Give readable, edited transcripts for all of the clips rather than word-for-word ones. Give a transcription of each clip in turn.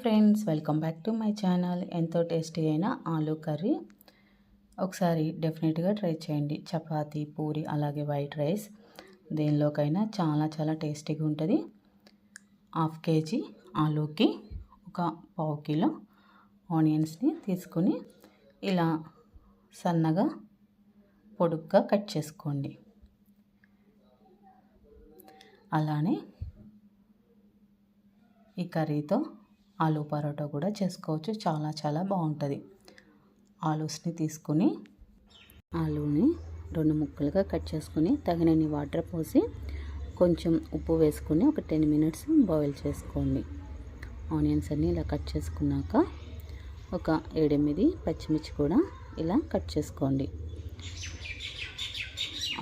Friends, welcome back to my channel. ఎంతో tasty అయిన aloo curry ఒకసారి డెఫినెట్గా ట్రై చేయండి. చపాతీ, పూరి, అలాగే వైట్ రైస్ దేనిలోకైనా చాలా చాలా టేస్టీగా ఉంటుంది. 1/2 kg ఆలూకి ఒక 1/2 కిలో ఆనియన్స్ని తీసుకొని ఇలా సన్నగా పొడుగ్గా కట్ చేసుకోండి. అలానే ఈ కర్రీతో ఆలూ పరోటా కూడా చేసుకోవచ్చు. చాలా చాలా బాగుంటుంది. ఆలూస్ని తీసుకుని ఆలూని 2 ముక్కలుగా కట్ చేసుకుని తగినన్ని వాటర్ పోసి కొంచెం ఉప్పు వేసుకొని ఒక 10 మినిట్స్ బాయిల్ చేసుకోండి. ఆనియన్స్ అన్నీ ఇలా కట్ చేసుకున్నాక ఒక 7-8 పచ్చిమిర్చి కూడా ఇలా కట్ చేసుకోండి.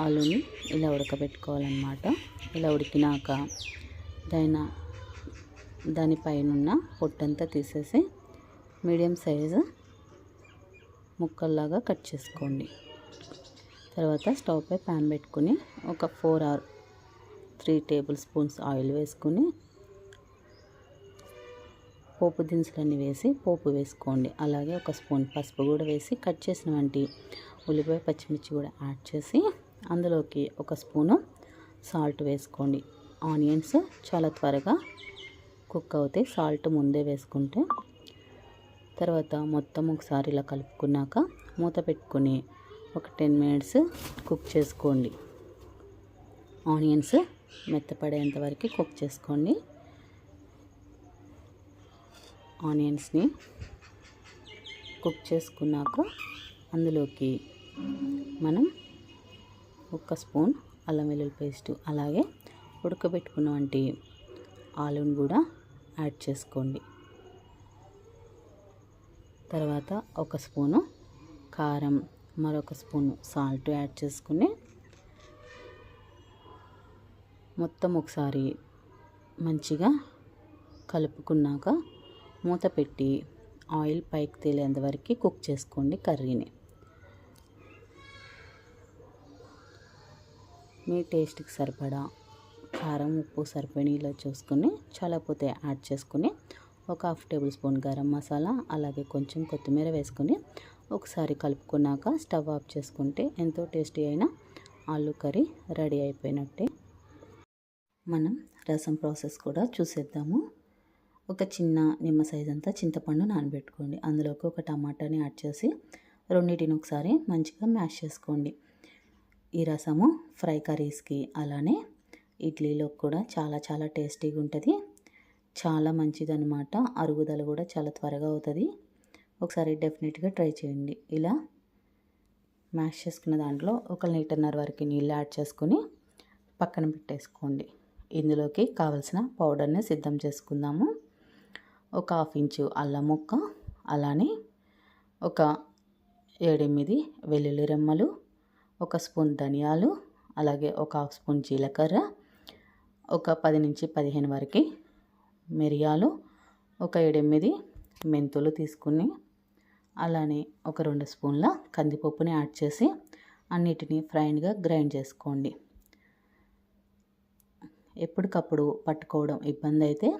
ఆలూని ఇలా ఉడకబెట్టుకోవాలన్నమాట. ఇలా ఉడికినాక దానిపైన పొట్టంతా తీసేసి మీడియం సైజు ముక్కల్లాగా కట్ చేసుకోండి. తర్వాత స్టవ్ పై ప్యాన్ పెట్టుకుని ఒక 4 or 3 టేబుల్ స్పూన్స్ ఆయిల్ వేసుకుని పోపు దినుసులన్నీ వేసి పోపు వేసుకోండి. అలాగే ఒక స్పూన్ పసుపు కూడా వేసి కట్ చేసిన వంటి ఉల్లిపాయ పచ్చిమిర్చి కూడా యాడ్ చేసి అందులోకి ఒక స్పూను సాల్ట్ వేసుకోండి. ఆనియన్స్ చాలా త్వరగా కుక్ అవుతాయి సాల్ట్ ముందే వేసుకుంటే. తర్వాత మొత్తం ఒకసారి ఇలా కలుపుకున్నాక మూత పెట్టుకుని ఒక 10 మినిట్స్ కుక్ చేసుకోండి. ఆనియన్స్ మెత్తపడేంత వరకు కుక్ చేసుకోండి. ఆనియన్స్ని కుక్ చేసుకున్నాక అందులోకి మనం 1 స్పూన్ అల్లం వెల్లుల్లి పేస్ట్ అలాగే ఉడకబెట్టుకున్న వంటి ఆలూని కూడా యాడ్ చేసుకోండి. తర్వాత 1 స్పూను కారం, మరొక స్పూను సాల్ట్ యాడ్ చేసుకుని మొత్తం ఒకసారి మంచిగా కలుపుకున్నాక మూత పెట్టి ఆయిల్ పైకి తేలేంత వరకు కుక్ చేసుకోండి కర్రీని. మీ టేస్ట్కి సరిపడా కారం, ఉప్పు సరిపోయినలో చూసుకొని చాలకపోతే యాడ్ చేసుకుని ఒక 1/2 టేబుల్ స్పూన్ గరం మసాలా అలాగే కొంచెం కొత్తిమీర వేసుకొని ఒకసారి కలుపుకున్నాక స్టవ్ ఆఫ్ చేసుకుంటే ఎంతో టేస్టీ అయిన ఆలూ కర్రీ రెడీ అయిపోయినట్టే. మనం రసం ప్రాసెస్ కూడా చూసేద్దాము. ఒక చిన్న నిమ్మ సైజ్ అంతా చింతపండు నానబెట్టుకోండి. అందులోకి ఒక టమాటాని యాడ్ చేసి రెండింటిని ఒకసారి మంచిగా మ్యాష్ చేసుకోండి. ఈ రసము ఫ్రై కర్రీస్కి అలానే ఇడ్లీలో కూడా చాలా చాలా టేస్టీగా ఉంటుంది. చాలా మంచిదన్నమాట. అరుగుదల కూడా చాలా త్వరగా అవుతుంది. ఒకసారి డెఫినెట్గా ట్రై చేయండి. ఇలా మ్యాష్ చేసుకున్న దాంట్లో 1 లీటర్న్నర వరకు నీళ్ళు యాడ్ చేసుకొని పక్కన పెట్టేసుకోండి. ఇందులోకి కావలసిన పౌడర్ని సిద్ధం చేసుకుందాము. ఒక 1/2 ఇంచు అల్లం ముక్క, అలానే ఒక 7-8 వెల్లుల్లి రెమ్మలు, 1 స్పూన్ ధనియాలు, అలాగే ఒక 1/2 స్పూన్ జీలకర్ర, ఒక 10 నుంచి 15 వరకు మిరియాలు, ఒక 7-8 మెంతులు తీసుకుని అలానే ఒక 2 స్పూన్ల కందిపప్పుని యాడ్ చేసి అన్నిటినీ ఫైన్గా గ్రైండ్ చేసుకోండి. ఎప్పటికప్పుడు పట్టుకోవడం ఇబ్బంది అయితే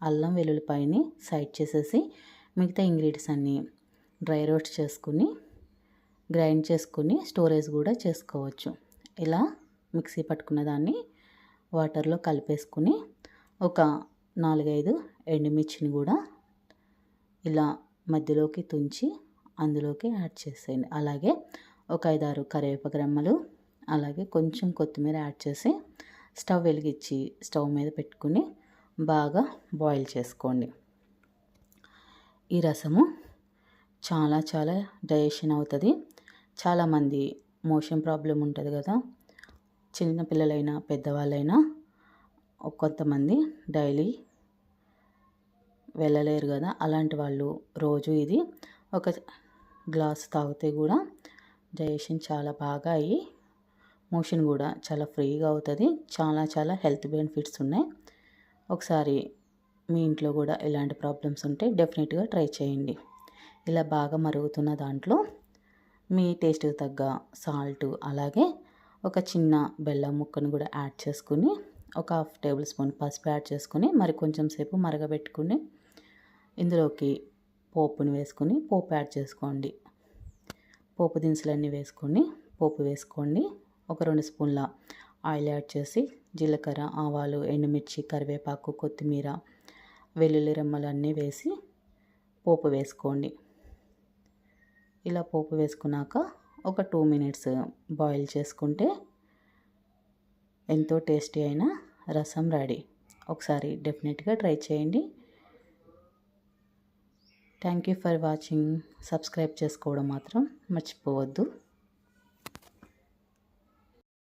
అల్లం వెల్లుల్లిపాయని సైడ్ చేసేసి మిగతా ఇంగ్రీడియంట్స్ అన్నీ డ్రై రోస్ట్ చేసుకుని గ్రైండ్ చేసుకుని స్టోరేజ్ కూడా చేసుకోవచ్చు. ఇలా మిక్సీ పట్టుకున్న దాన్ని వాటర్లో కలిపేసుకుని ఒక 4-5 ఎండుమిర్చిని కూడా ఇలా మధ్యలోకి తుంచి అందులోకి యాడ్ చేసేయండి. అలాగే ఒక 5-6 కరివేపాకు రెమ్మలు అలాగే కొంచెం కొత్తిమీర యాడ్ చేసి స్టవ్ వెలిగించి స్టవ్ మీద పెట్టుకుని బాగా బాయిల్ చేసుకోండి. ఈ రసము చాలా చాలా డైజెషన్ అవుతుంది. చాలామంది మోషన్ ప్రాబ్లం ఉంటుంది కదా, చిన్నపిల్లలైనా పెద్దవాళ్ళైనా కొంతమంది డైలీ వెళ్ళలేరు కదా, అలాంటి వాళ్ళు రోజు ఇది ఒక గ్లాస్ తాగితే కూడా డైజెషన్ చాలా బాగా అయ్యి మోషన్ కూడా చాలా ఫ్రీగా అవుతుంది. చాలా చాలా హెల్త్ బెనిఫిట్స్ ఉన్నాయి. ఒకసారి మీ ఇంట్లో కూడా ఇలాంటి ప్రాబ్లమ్స్ ఉంటే డెఫినెట్గా ట్రై చేయండి. ఇలా బాగా మరుగుతున్న దాంట్లో మీ టేస్ట్కి తగ్గ సాల్ట్ అలాగే ఒక చిన్న బెల్లం ముక్కను కూడా యాడ్ చేసుకుని ఒక 1/2 టేబుల్ స్పూన్ పసుపు యాడ్ చేసుకుని మరి కొంచెం సేపు మరగబెట్టుకుని ఇందులోకి పోపుని వేసుకొని పోపు యాడ్ చేసుకోండి. పోపు దినుసులన్నీ వేసుకొని పోపు వేసుకోండి. ఒక 2 స్పూన్ల ఆయిల్ యాడ్ చేసి జీలకర్ర, ఆవాలు, ఎండుమిర్చి, కరివేపాకు, కొత్తిమీర, వెల్లుల్లి రెమ్మలు అన్నీ వేసి పోపు వేసుకోండి. ఇలా పోపు వేసుకున్నాక ఒక 2 మినిట్స్ బాయిల్ చేసుకుంటే ఎంతో టేస్టీ అయిన రసం రెడీ. ఒకసారి డెఫినెట్గా ట్రై చేయండి. Thank you for watching. Subscribe చేసుకోవడం మాత్రం మర్చిపోవద్దు.